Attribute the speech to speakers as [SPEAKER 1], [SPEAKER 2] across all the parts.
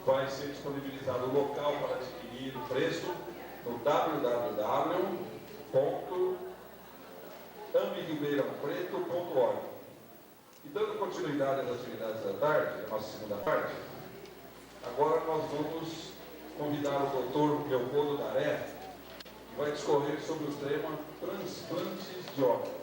[SPEAKER 1] vai ser disponibilizado o local para adquirir o preço no www.ambiribeirãopreto.org. E dando continuidade às atividades da tarde, a nossa segunda parte, agora nós vamos convidar o doutor Leopoldo Daré, que vai discorrer sobre o tema transplantes de órgãos.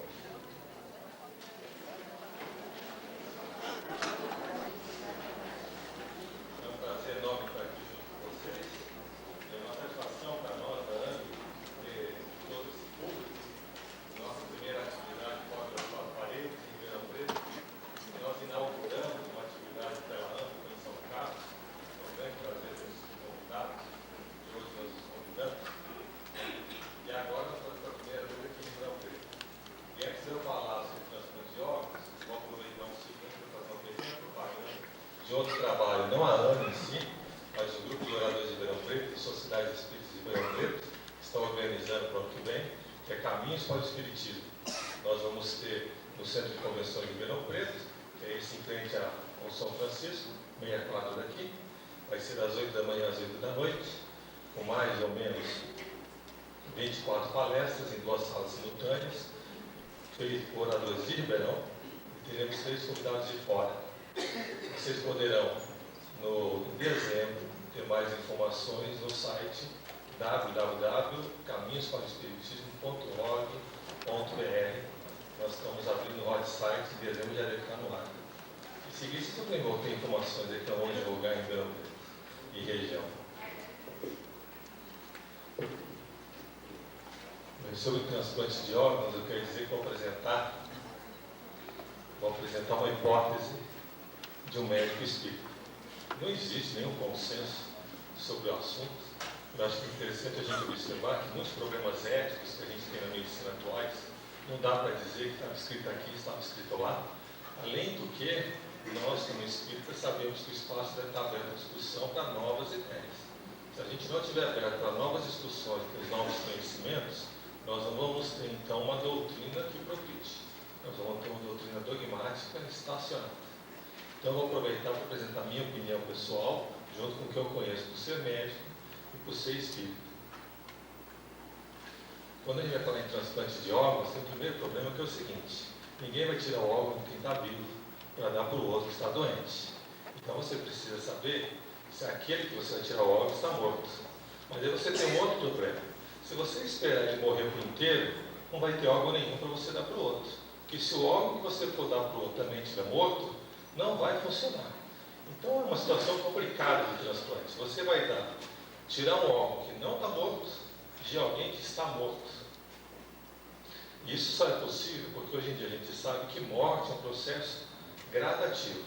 [SPEAKER 2] De outro trabalho, não a ANA em si, mas o Grupo de Oradores de Ribeirão Preto e Sociedade Espíritas de Ribeirão Preto, que estão organizando para o ano que vem, que é Caminhos para o Espiritismo. Nós vamos ter no Centro de Convenção de Ribeirão Preto, que é esse em frente ao São Francisco, meia quadra daqui, vai ser das 8 da manhã às 8 da noite, com mais ou menos 24 palestras em 2 salas simultâneas, feitas por oradores de Ribeirão, e teremos 3 convidados de fora. Vocês poderão, em dezembro, ter mais informações no site www.caminhosparoespiritismo.org.br. Nós estamos abrindo o hot site, em dezembro já deve estar no ar. Em seguida, vocês também vão ter informações aí para onde divulgar em Ribeirão Preto e região. Sobre o transplante de órgãos, eu quero dizer que vou apresentar uma hipótese de um médico espírita. Não existe nenhum consenso sobre o assunto. Eu acho que é interessante a gente observar que muitos problemas éticos que a gente tem na medicina atuais, não dá para dizer que estava escrito aqui, estava escrito lá. Além do que, nós como espíritas sabemos que o espaço deve estar aberto à discussão para novas ideias. Se a gente não estiver aberto para novas discussões, para os novos conhecimentos, nós não vamos ter então uma doutrina que progride. Nós vamos ter uma doutrina dogmática estacionada. Então, eu vou aproveitar para apresentar a minha opinião pessoal, junto com o que eu conheço por ser médico e por ser espírita. Quando a gente vai falar em transplante de órgãos, tem o primeiro problema que é o seguinte: ninguém vai tirar o órgão de quem está vivo para dar para o outro que está doente. Então, você precisa saber se aquele que você vai tirar o órgão está morto. Mas aí você tem um outro problema. Se você esperar ele morrer por inteiro, não vai ter órgão nenhum para você dar para o outro. Porque se o órgão que você for dar para o outro também estiver morto, não vai funcionar. Então é uma situação complicada de transplante. Você vai tirar um órgão que não está morto de alguém que está morto. Isso só é possível porque hoje em dia a gente sabe que morte é um processo gradativo.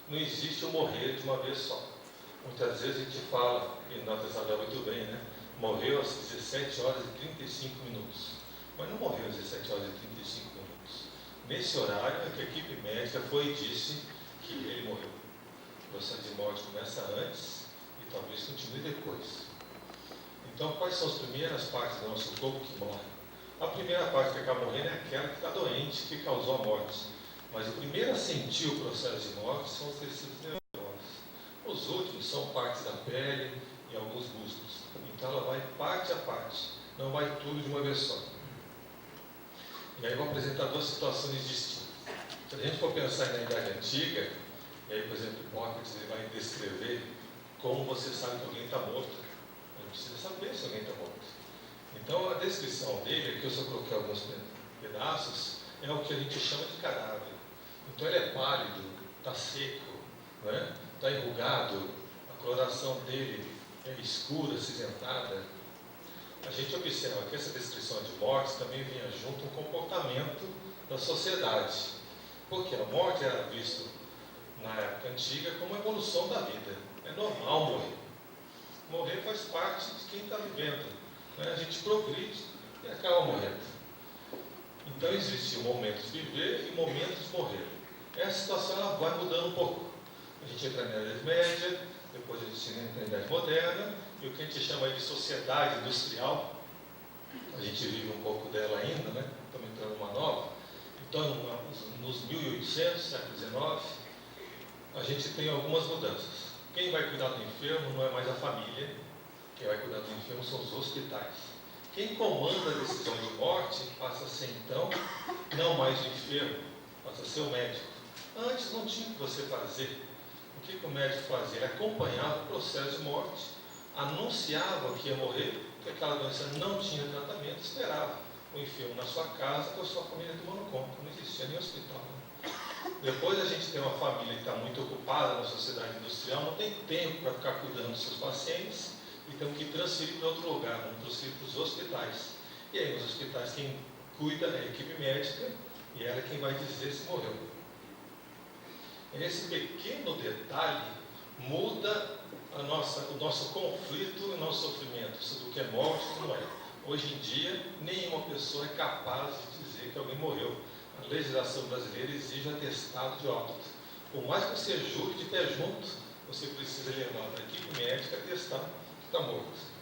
[SPEAKER 2] Não existe o morrer de uma vez só. Muitas vezes a gente fala, e nós sabemos muito bem, né? Morreu às 17 horas e 35 minutos. Mas não morreu às 17 horas e 35 minutos. Nesse horário é que a equipe médica foi e disse que ele morreu. O processo de morte começa antes e talvez continue depois. Então, quais são as primeiras partes do nosso corpo que morrem? A primeira parte que acaba morrendo é aquela que está doente, que causou a morte. Mas o primeiro a sentir o processo de morte são os tecidos nervosos. Os últimos são partes da pele e alguns músculos. Então, ela vai parte a parte, não vai tudo de uma vez só. E aí eu vou apresentar 2 situações distintas. Se a gente for pensar na Idade Antiga, e aí, por exemplo, Hipócrates vai descrever como você sabe que alguém está morto. Ele precisa saber se alguém está morto. Então, a descrição dele, aqui eu só coloquei alguns pedaços, é o que a gente chama de cadáver. Então, ele é pálido, está seco, está enrugado, a coloração dele é escura, acinzentada. A gente observa que essa descrição de mortes também vinha junto um comportamento da sociedade. Porque a morte era vista na época antiga como a evolução da vida. É normal morrer. Morrer faz parte de quem está vivendo. A gente progride e acaba morrendo. Então existem momentos de viver e momentos de morrer. Essa situação ela vai mudando um pouco. A gente entra na Idade Média, depois a gente entra na Idade Moderna, e o que a gente chama de sociedade industrial, a gente vive um pouco dela ainda, estamos entrando numa nova. Então, nos 1800, século XIX, a gente tem algumas mudanças. Quem vai cuidar do enfermo não é mais a família, quem vai cuidar do enfermo são os hospitais. Quem comanda a decisão de morte passa a ser, então, não mais o enfermo, passa a ser o médico. Antes não tinha o que você fazer. O que o médico fazia? Ele acompanhava o processo de morte, anunciava que ia morrer, que aquela doença não tinha tratamento, esperava o enfermo na sua casa, com a sua família tomando conta. Não existia nem hospital. Depois a gente tem uma família que está muito ocupada na sociedade industrial, não tem tempo para ficar cuidando dos seus pacientes, e temos que transferir para outro lugar, vamos transferir para os hospitais. E aí nos hospitais quem cuida é a equipe médica, e ela é quem vai dizer se morreu. Esse pequeno detalhe muda o nosso conflito e o nosso sofrimento, do que é morte e não é. Hoje em dia, nenhuma pessoa é capaz de dizer que alguém morreu. A legislação brasileira exige atestado de óbito. Por mais que você jure de pé junto, você precisa levar para a equipe médica atestar que está morto.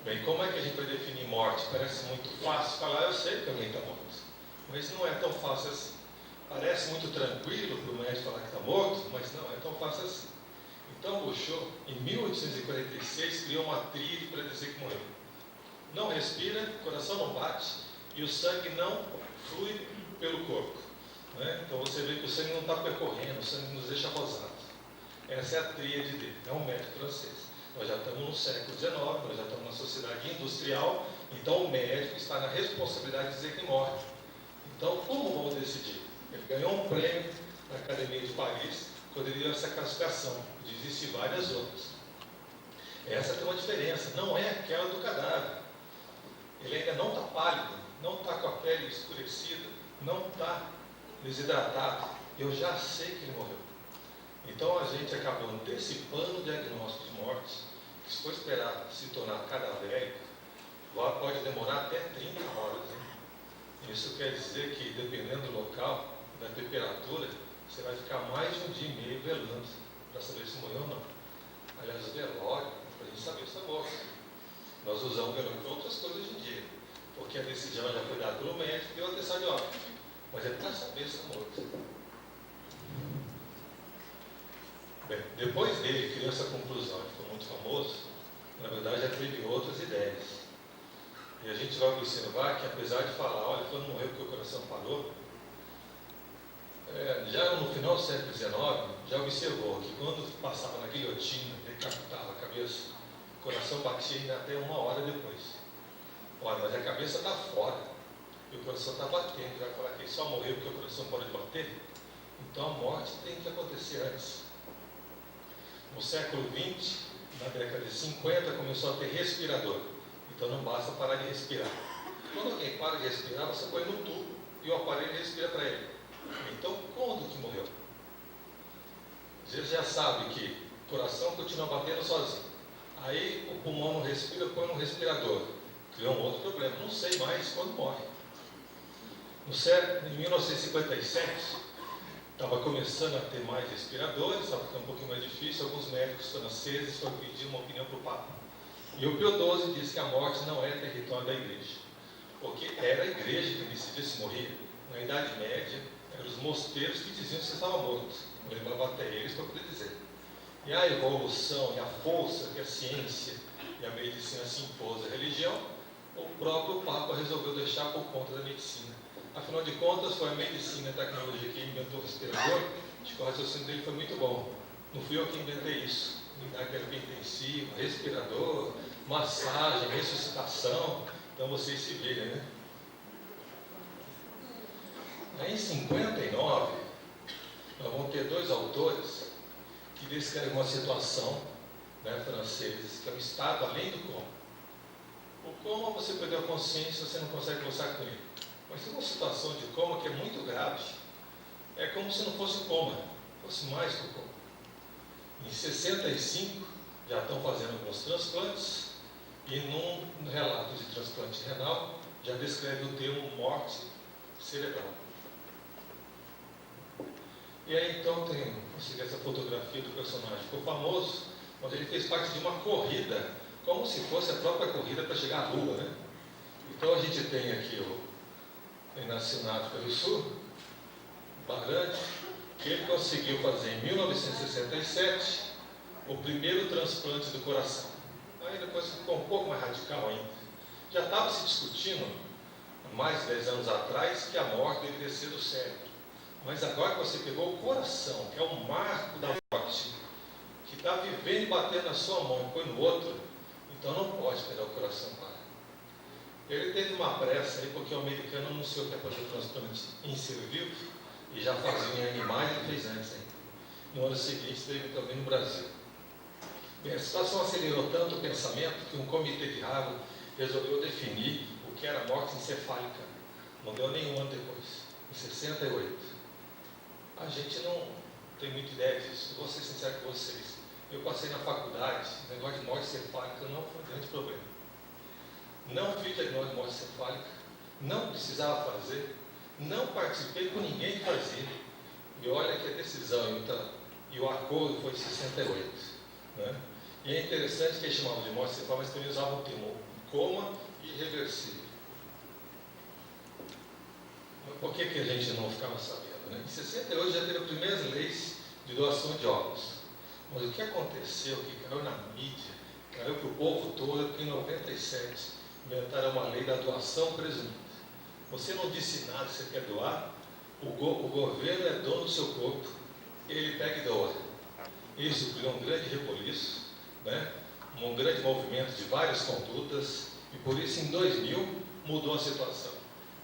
[SPEAKER 2] Bem, como é que a gente vai definir morte? Parece muito fácil falar, eu sei que alguém está morto. Mas não é tão fácil assim. Parece muito tranquilo para o médico falar que está morto, mas não é tão fácil assim. Então Bouchot, em 1846, criou uma tríade para dizer que morreu. Não respira, o coração não bate e o sangue não flui pelo corpo. Né? Então você vê que o sangue não está percorrendo, o sangue nos deixa rosados. Essa é a tríade dele, é um médico francês. Nós já estamos no século XIX, nós já estamos na sociedade industrial, então o médico está na responsabilidade de dizer que morre. Então, como vão decidir? Ele ganhou um prêmio na Academia de Paris, quando ele deu essa classificação, existem várias outras. Essa tem uma diferença, não é aquela do cadáver. Ele ainda não está pálido, não está com a pele escurecida, não está desidratado. Eu já sei que ele morreu. Então a gente acabou antecipando o diagnóstico de morte, que se for esperar se tornar cadavérico, pode demorar até 30 horas. Hein? Isso quer dizer que, dependendo do local, da temperatura, você vai ficar mais de um dia e meio velando para saber se morreu ou não. Aliás, o velório, para a gente saber se está morto. Nós usamos o velório para outras coisas hoje em dia, porque a decisão já foi dada pelo médico e deu atestado de óbito. Mas é para saber se está morto. Bem, depois dele criou essa conclusão, ele ficou muito famoso, na verdade já teve outras ideias. E a gente vai observar que, apesar de falar, olha, quando morreu porque o coração parou, já no final do século XIX, já observou que quando passava na guilhotina, decapitava a cabeça, o coração batia ainda até 1 hora depois. Olha, mas a cabeça está fora, e o coração está batendo, vai falar que ele só morreu porque o coração parou de bater? Então a morte tem que acontecer antes. No século XX, na década de 50, começou a ter respirador. Então não basta parar de respirar. Quando alguém para de respirar, você põe no tubo e o aparelho respira para ele. Então, quando que morreu? Você já sabe que o coração continua batendo sozinho. Aí o pulmão não respira, põe no respirador. Criou um outro problema. Não sei mais quando morre. Em 1957, estava começando a ter mais respiradores, estava ficando um pouquinho mais difícil. Alguns médicos franceses foram pedir uma opinião para o Papa. E o Pio XII disse que a morte não é território da igreja, porque era a igreja que decidia se morria. Na Idade Média, eram os mosteiros que diziam que você estava morto. Eu levava até eles para poder dizer. E a evolução e a força que a ciência e a medicina se impôs à religião, o próprio Papa resolveu deixar por conta da medicina. Afinal de contas, foi a medicina e a tecnologia que inventou o respirador. Acho que o raciocínio dele foi muito bom. Não fui eu que inventei isso. Unidade terapia intensiva, respirador, massagem, ressuscitação. Então vocês se virem, né? Aí em 59, nós vamos ter 2 autores que descrevem uma situação, franceses, que é um estado além do coma. O coma, você perdeu a consciência, você não consegue conversar com ele. Mas tem uma situação de coma que é muito grave. É como se não fosse um coma, fosse mais que um coma. Em 65, já estão fazendo alguns transplantes, e num relato de transplante renal, já descreve o termo morte cerebral. E aí então tem essa fotografia do personagem, ficou famoso, mas ele fez parte de uma corrida, como se fosse a própria corrida para chegar à Lua, né? Então a gente tem aqui o nascido na África do Sul, Barante, que ele conseguiu fazer em 1967 o primeiro transplante do coração. Aí depois ficou um pouco mais radical ainda. Já estava se discutindo, há mais de 10 anos atrás, que a morte deveria ser do cérebro. Mas agora que você pegou o coração, que é o marco da morte, que está vivendo e batendo na sua mão e põe no outro, então não pode pegar o coração para. Ele teve uma pressa aí, porque o americano anunciou que ia fazer o transplante em ser vivo, e já fazia em animais, ele fez antes ainda. No ano seguinte, teve também no Brasil. Bem, a situação acelerou tanto o pensamento que um comitê de Harvard resolveu definir o que era morte encefálica. Não deu nem um ano depois, em 68. A gente não tem muita ideia disso, vou ser sincero com vocês. Eu passei na faculdade, o negócio de morte encefálica não foi um grande problema. Não fiz diagnóstico de morte encefálica, não precisava fazer, não participei com ninguém que fazia. E olha que a decisão e o acordo foi em 68. Né? E é interessante que eles chamavam de morte encefálica, mas também usavam o termo coma irreversível. Mas por que a gente não ficava sabendo? Né? Em 68 já teve as primeiras leis de doação de órgãos. Mas o que aconteceu, que caiu na mídia, caiu para o povo todo, porque em 97 inventaram uma lei da doação presumida. Você não disse nada que você quer doar, o governo é dono do seu corpo, ele pega e doa. Isso criou um grande reboliço, né? Um grande movimento de várias condutas, e por isso em 2000 mudou a situação.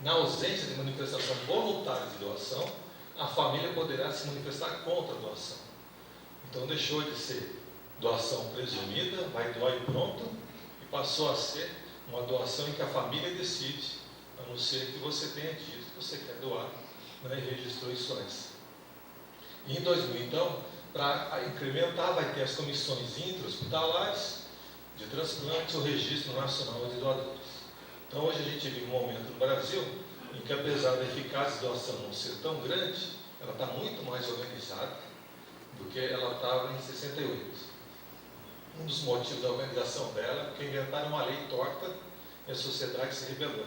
[SPEAKER 2] Na ausência de manifestação voluntária de doação, a família poderá se manifestar contra a doação. Então deixou de ser doação presumida, vai doar e pronto, e passou a ser uma doação em que a família decide, a não ser que você tenha dito que você quer doar, né, e registrou isso antes. E em 2000, então, para incrementar, vai ter as comissões intra-hospitalares de transplante, o Registro Nacional de Doadores. Então, hoje a gente vive um momento no Brasil em que, apesar da eficácia de doação não ser tão grande, ela está muito mais organizada do que ela estava em 68. Um dos motivos da organização dela é porque inventaram uma lei torta e a sociedade se rebelou.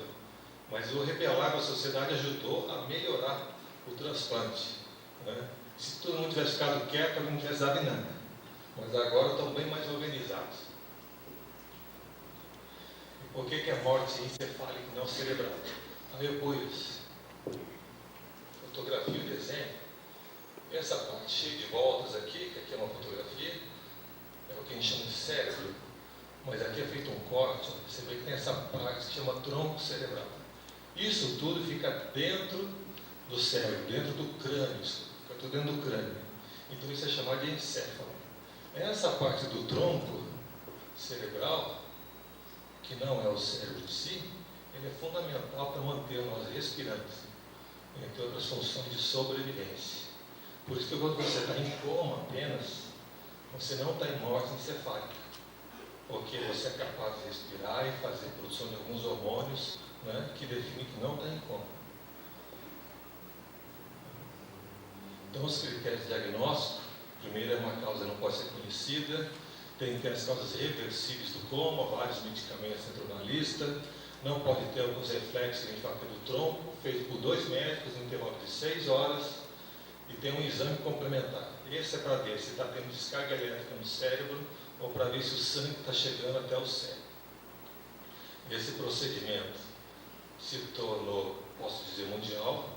[SPEAKER 2] Mas o rebelar da sociedade ajudou a melhorar o transplante. Né? Se todo mundo tivesse ficado quieto, não tivesse dado em nada. Mas agora estão bem mais organizados. E por que a morte encefálica e não cerebral? Aí eu pus fotografia e desenho. Essa parte cheia de voltas aqui, que aqui é uma fotografia, é o que a gente chama de cérebro. Mas aqui é feito um corte, você vê que tem essa parte que chama tronco cerebral. Isso tudo fica dentro do cérebro, dentro do crânio, fica tudo dentro do crânio. Então isso é chamado de encéfalo. Essa parte do tronco cerebral, que não é o cérebro em si, ele é fundamental para manter nós respirantes, entre outras funções de sobrevivência. Por isso que quando você está em coma apenas, você não está em morte encefálica, porque você é capaz de respirar e fazer produção de alguns hormônios, né, que definem que não está em coma. Então, os critérios de diagnóstico, primeiro é uma causa não pode ser conhecida, tem que ter as causas reversíveis do coma, vários medicamentos entram na lista, não pode ter alguns reflexos que a gente fala que é do tronco, feito por 2 médicos em intervalo de 6 horas, e tem um exame complementar. Esse é para ver se está tendo descarga elétrica no cérebro, ou para ver se o sangue está chegando até o cérebro. Esse procedimento se tornou, posso dizer, mundial,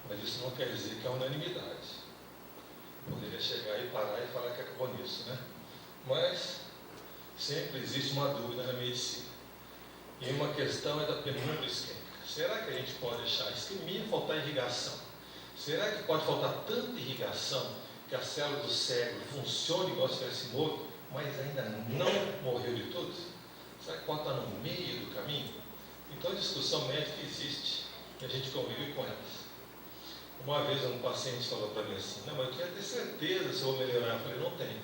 [SPEAKER 2] mas isso não quer dizer que é unanimidade. Poderia chegar e parar e falar que acabou nisso, né? Mas sempre existe uma dúvida na medicina. E uma questão é da penumbra isquêmica. Será que a gente pode deixar a isquemia faltar irrigação? Será que pode faltar tanta irrigação que a célula do cérebro funcione igual se tivesse morto, mas ainda não morreu de tudo? Será que pode estar no meio do caminho? Então a discussão médica existe e a gente convive com elas. Uma vez um paciente falou para mim assim, não, mas eu queria ter certeza se eu vou melhorar. Eu falei, não tenho.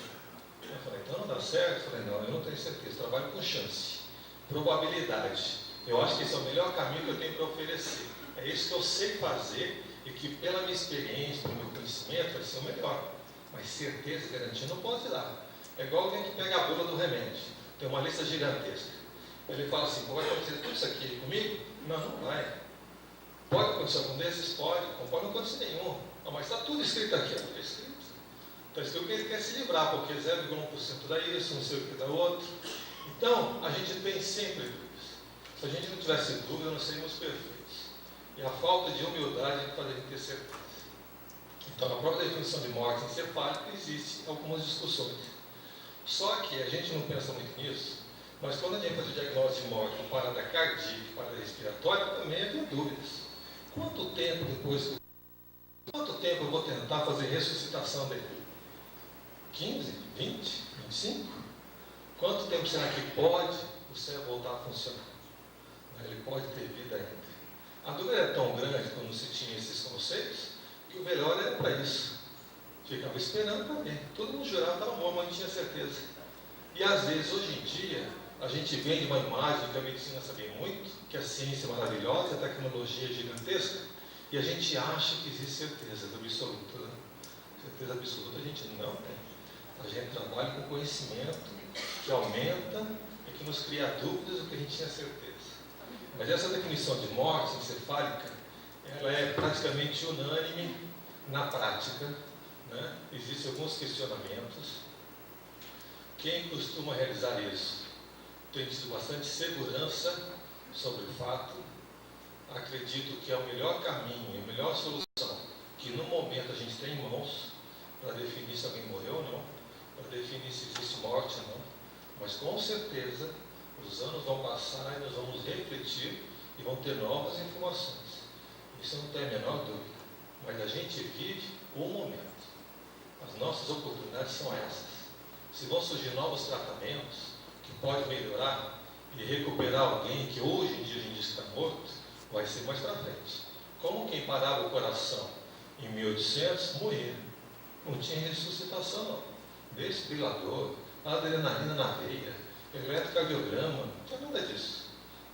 [SPEAKER 2] Eu falei, então não dá certo? Eu falei, não, eu não tenho certeza, trabalho com chance, probabilidade. Eu acho que esse é o melhor caminho que eu tenho para oferecer. É isso que eu sei fazer e que pela minha experiência, pelo meu conhecimento, vai ser o melhor. Mas certeza e garantia não pode dar. É igual alguém que pega a bula do remédio, tem uma lista gigantesca. Ele fala assim, vai acontecer tudo isso aqui comigo? Não, não vai. Pode acontecer algum desses? Pode, não pode acontecer nenhum. Ah, mas está tudo escrito aqui. Está escrito. Está escrito que ele quer se livrar, porque 0,1% dá isso, não sei o que dá outro. Então, a gente tem sempre dúvidas. Se a gente não tivesse dúvida, nós seríamos perfeitos. E a falta de humildade faz a gente ter certeza. Então, na própria definição de morte encefálica, existem algumas discussões. Só que a gente não pensa muito nisso, mas quando a gente faz o diagnóstico de morte com parada cardíaca e parada respiratória, também havia dúvidas. Quanto tempo eu vou tentar fazer ressuscitação dele? 15, 20, 25? Quanto tempo será que pode o cérebro voltar a funcionar? Ele pode ter vida ainda. A dúvida era tão grande quando se tinha esses conceitos, que o velório era para isso. Ficava esperando para ver. Todo mundo jurava que estava morto, mas não tinha certeza. E às vezes, hoje em dia, a gente vende uma imagem que a medicina sabe muito, que a ciência é maravilhosa, a tecnologia é gigantesca, e a gente acha que existe certeza absoluta. Né? Certeza absoluta a gente não tem. A gente trabalha com conhecimento que aumenta e que nos cria dúvidas do que a gente tinha certeza. Mas essa definição de morte encefálica, ela é praticamente unânime na prática. Né? Existem alguns questionamentos. Quem costuma realizar isso tem tido bastante segurança sobre o fato. Acredito que é o melhor caminho, a melhor solução que no momento a gente tem em mãos para definir se alguém morreu ou não, para definir se existe morte ou não. Mas com certeza os anos vão passar e nós vamos refletir e vão ter novas informações. Isso não tem a menor dúvida. Mas a gente vive o momento. As nossas oportunidades são essas. Se vão surgir novos tratamentos que podem melhorar e recuperar alguém que hoje em dia a gente está morto, vai ser mais para frente. Como quem parava o coração em 1800 morria. Não tinha ressuscitação não. Desfibrilador, adrenalina na veia, eletrocardiograma, não tinha nada disso.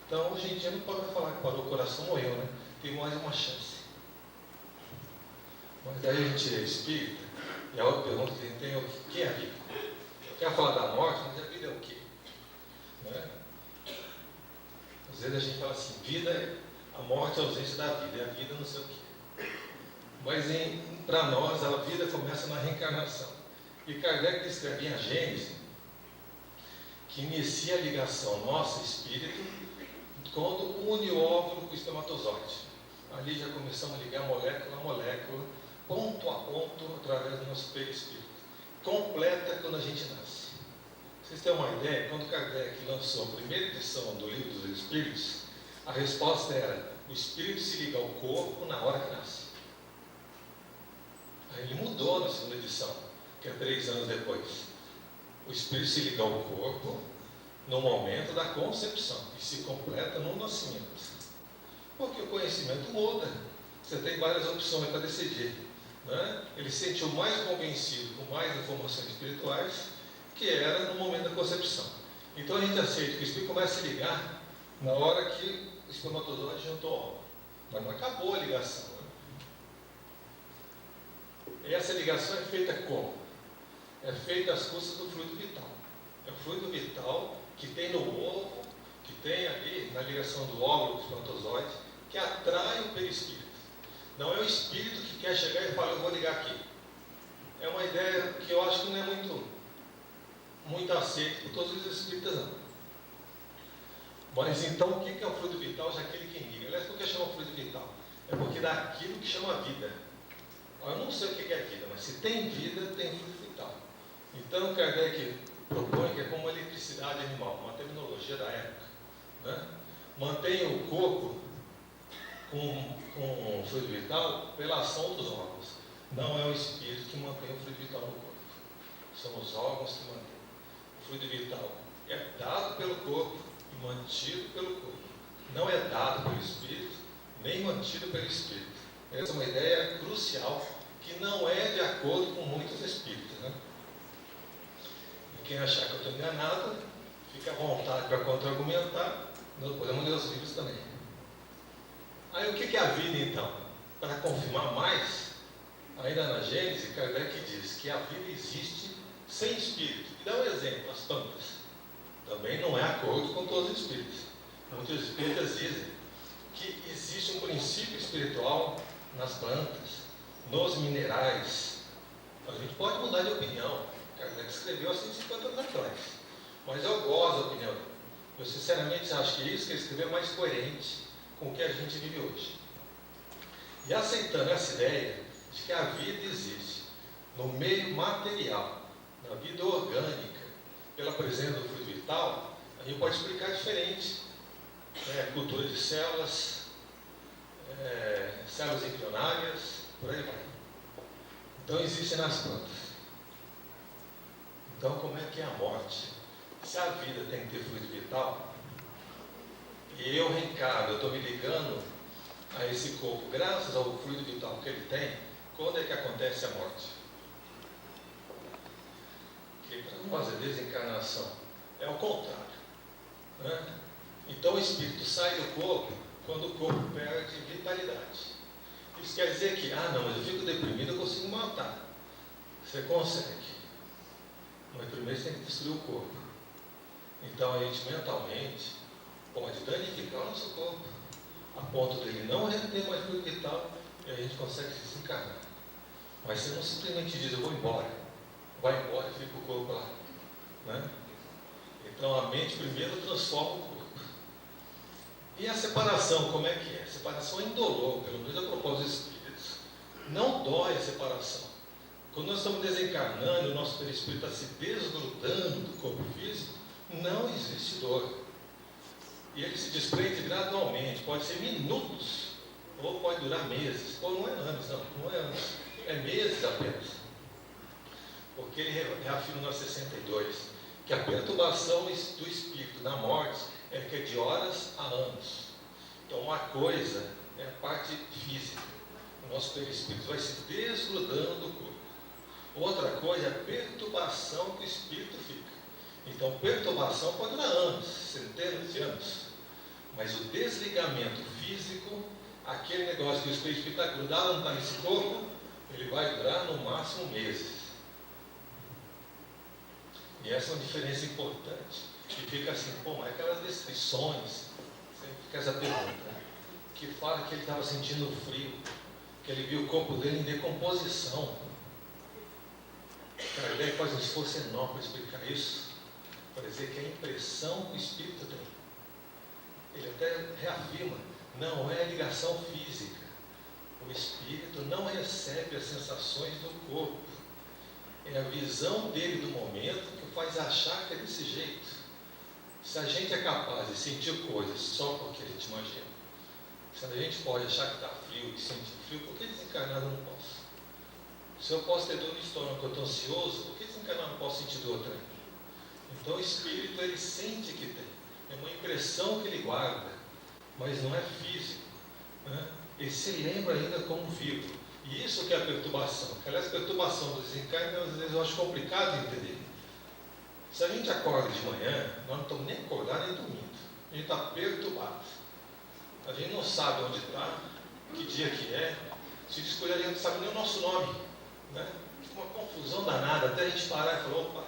[SPEAKER 2] Então hoje em dia não pode falar que parou o coração, morreu, né? Tem mais uma chance. Mas daí a gente é espírita, e a outra pergunta que a gente tem é o que é a vida? Eu quero falar da morte, mas a vida é o quê? Não é? Às vezes a gente fala assim, vida é a morte, a ausência da vida, e a vida não sei o quê. Mas para nós a vida começa na reencarnação. E Kardec escreve em A Gênese que inicia a ligação nosso espírito quando une o óvulo com o espermatozoide. Ali já começamos a ligar molécula a molécula, ponto a ponto, através do nosso perispírito. Completa quando a gente nasce. Vocês têm uma ideia? Quando Kardec lançou a primeira edição do Livro dos Espíritos, a resposta era: o espírito se liga ao corpo na hora que nasce. Aí ele mudou na segunda edição, que é 3 anos depois. O espírito se liga ao corpo no momento da concepção e se completa no nascimento. Porque o conhecimento muda. Você tem várias opções para decidir. Né? Ele se sentiu mais convencido com mais informações espirituais que era no momento da concepção. Então a gente aceita que o espírito começa a se ligar na hora que o espermatozoide juntou ao óvulo. Mas não acabou a ligação. Né? E essa ligação é feita como? É feita às custas do fluido vital. É o fluido vital que tem no ovo, que tem ali na ligação do óvulo com o espermatozoide, que atrai o perispírito. Não é o espírito que quer chegar e falar, eu vou ligar aqui. É uma ideia que eu acho que não é muito aceita por todos os espíritas, não. Mas então, o que é o fluido vital, já aquele que liga? Aliás, por que chama fluido vital? É porque dá aquilo que chama vida. Eu não sei o que é vida, mas se tem vida, tem fluido vital. Então, Kardec propõe que é como a eletricidade animal, uma terminologia da época. Né? Mantém o corpo com fluido vital pela ação dos órgãos. Não é o espírito que mantém o fluido vital no corpo. São os órgãos que mantêm. O fluido vital é dado pelo corpo e mantido pelo corpo. Não é dado pelo espírito, nem mantido pelo espírito. Essa é uma ideia crucial que não é de acordo com muitos espíritos. Né? E quem achar que eu estou enganado, fica à vontade para contra-argumentar. Nós podemos ler os livros também. Aí o que é a vida então? Para confirmar mais, ainda na Gênese, Kardec diz que a vida existe sem espírito. E dá um exemplo, as plantas. Também não é acordo com todos os espíritos. Muitos espíritas dizem que existe um princípio espiritual nas plantas, nos minerais, a gente pode mudar de opinião. Kardec escreveu há 150 anos atrás. Mas eu gosto da opinião dele. Eu sinceramente acho que isso que ele escreveu é mais coerente com o que a gente vive hoje. E aceitando essa ideia de que a vida existe no meio material, na vida orgânica, pela presença do fluido vital, a gente pode explicar diferente. Cultura de células, células embrionárias, por aí vai. Então existe nas plantas. Então como é que é a morte? Se a vida tem que ter fluido vital, e eu reencarno, eu estou me ligando a esse corpo, graças ao fluido vital que ele tem, quando é que acontece a morte? Que para nós a desencarnação é o contrário, né? Então o espírito sai do corpo quando o corpo perde vitalidade. Isso quer dizer que, não, mas eu fico deprimido, eu consigo matar. Você consegue. Mas primeiro você tem que destruir o corpo. Então a gente mentalmente pode danificar o nosso corpo, a ponto dele não render mais fluido vital, e a gente consegue se desencarnar. Mas você não simplesmente diz, eu vou embora. Vai embora e fica o corpo lá, né? Então a mente primeiro transforma o corpo. E a separação, como é que é? A separação é indolor, pelo menos a propósito dos espíritos. Não dói a separação. Quando nós estamos desencarnando, o nosso perispírito está se desgrudando do corpo físico, não existe dor. E ele se desprende gradualmente, pode ser minutos, ou pode durar meses, ou não é anos, não é anos, é meses apenas. Porque ele reafirma no 62 que a perturbação do espírito na morte é que é de horas a anos. Então uma coisa é a parte física, o nosso perispírito vai se desgrudando do corpo. Outra coisa é a perturbação que o espírito fica. Então perturbação pode durar anos, centenas de anos. Mas o desligamento físico, aquele negócio que o espírito está grudado, não está nesse corpo, ele vai durar no máximo meses. E essa é uma diferença importante. E fica assim, mas aquelas descrições, sempre fica essa pergunta, que fala que ele estava sentindo frio, que ele viu o corpo dele em decomposição. Kardec faz um esforço enorme para explicar isso, para dizer que é a impressão que o espírito tem. Ele até reafirma, não é ligação física. O espírito não recebe as sensações do corpo. É a visão dele do momento que faz achar que é desse jeito. Se a gente é capaz de sentir coisas só porque a gente imagina, se a gente pode achar que está frio e sentir frio, por que desencarnado eu não posso? Se eu posso ter dor no estômago, eu estou ansioso, por que desencarnado eu não posso sentir dor também? Então o espírito, ele sente que tem. É uma impressão que ele guarda, mas não é físico, né? Ele se lembra ainda como vivo. E isso que é a perturbação. Aliás, a perturbação do desencarne, às vezes eu acho complicado de entender. Se a gente acorda de manhã, nós não estamos nem acordados nem dormindo. A gente está perturbado. A gente não sabe onde está, que dia que é. Se descobrir, a gente não sabe nem o nosso nome, né? Fica uma confusão danada, até a gente parar e falar, opa,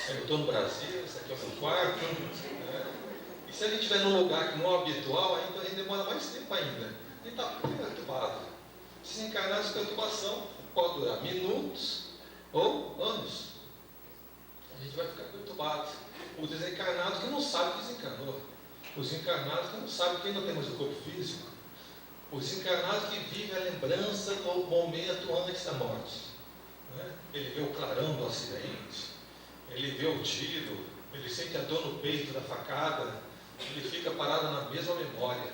[SPEAKER 2] eu estou no Brasil, esse aqui é o meu quarto, né? E se a gente estiver num lugar que não é habitual, ainda a gente demora mais tempo ainda. A gente está perturbado. Se encarnar essa perturbação, pode durar minutos ou anos. A gente vai ficar perturbado. O desencarnado que não sabe que desencarnou. Os encarnados que não sabem que ainda tem mais o corpo físico. Os encarnados que vivem a lembrança do momento antes da morte, né? Ele vê o clarão do acidente, ele vê o tiro, ele sente a dor no peito da facada, ele fica parado na mesma memória.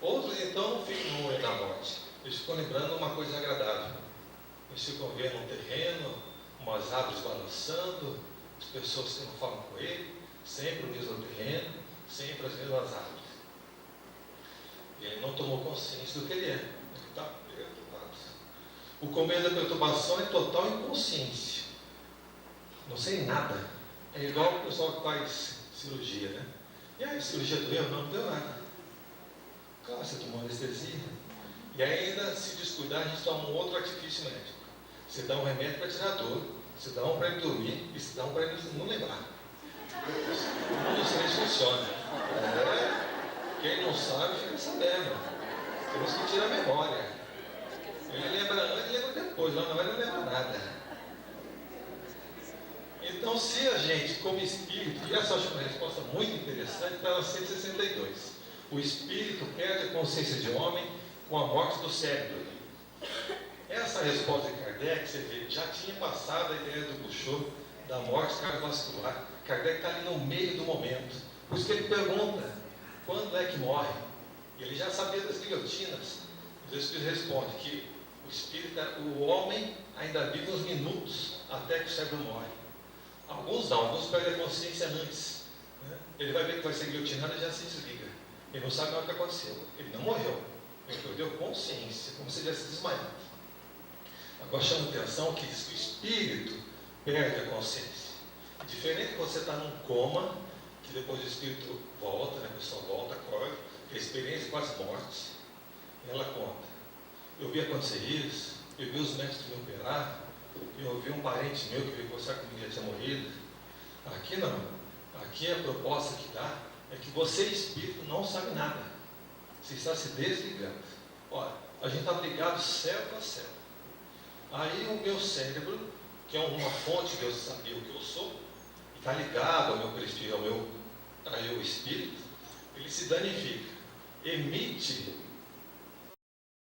[SPEAKER 2] Outros então não ficam no momento da morte, eles ficam lembrando uma coisa agradável. Eles ficam vendo um terreno, umas árvores balançando, as pessoas que não falam com ele, sempre o mesmo terreno, sempre as mesmas árvores. E ele não tomou consciência do que ele é. Ele está perturbado. O começo da perturbação é total inconsciência. Não sei nada. É igual o pessoal que faz cirurgia, né? E aí, cirurgia doeu? Não deu nada. Claro, você tomou anestesia. E ainda, se descuidar, a gente toma um outro artifício médico. Você dá um remédio para tirar a dor, você dá um para ele dormir e você dá um para ele não lembrar. Não sei se funciona. Quem não sabe fica sabendo. Temos que tirar a memória. Ele lembra antes e lembra depois, lá não lembra nada. Então, se a gente, como espírito, e essa eu acho uma resposta muito interessante, está na 162. O espírito perde a consciência de homem com a morte do cérebro. Essa resposta de Kardec, você vê, já tinha passado a ideia do Bouchot da morte cardiovascular. Kardec está ali no meio do momento. Por isso que ele pergunta, quando é que morre? E ele já sabia das guilhotinas. Os espíritos respondem que o homem ainda vive uns minutos até que o cérebro morre. Alguns não, alguns perdem a consciência antes. Né? Ele vai ver que vai ser guilhotinado e já se desliga. Ele não sabe o que aconteceu. Ele não morreu. Ele perdeu consciência, como se tivesse desmaiado. Agora chama atenção que diz que o espírito perde a consciência. Diferente que você está num coma, que depois o espírito volta, né? A pessoa volta, acorda, tem experiência com as mortes. E ela conta. Eu vi acontecer isso, eu vi os médicos me operar, eu vi um parente meu que veio conversar comigo que já tinha morrido. Aqui não. Aqui a proposta que dá é que você, espírito, não sabe nada. Você está se desligando. Olha, a gente está ligado cérebro a cérebro. Aí o meu cérebro, que é uma fonte de eu saber o que eu sou, e está ligado ao meu perispírito, ao meu espírito, ele se danifica. Emite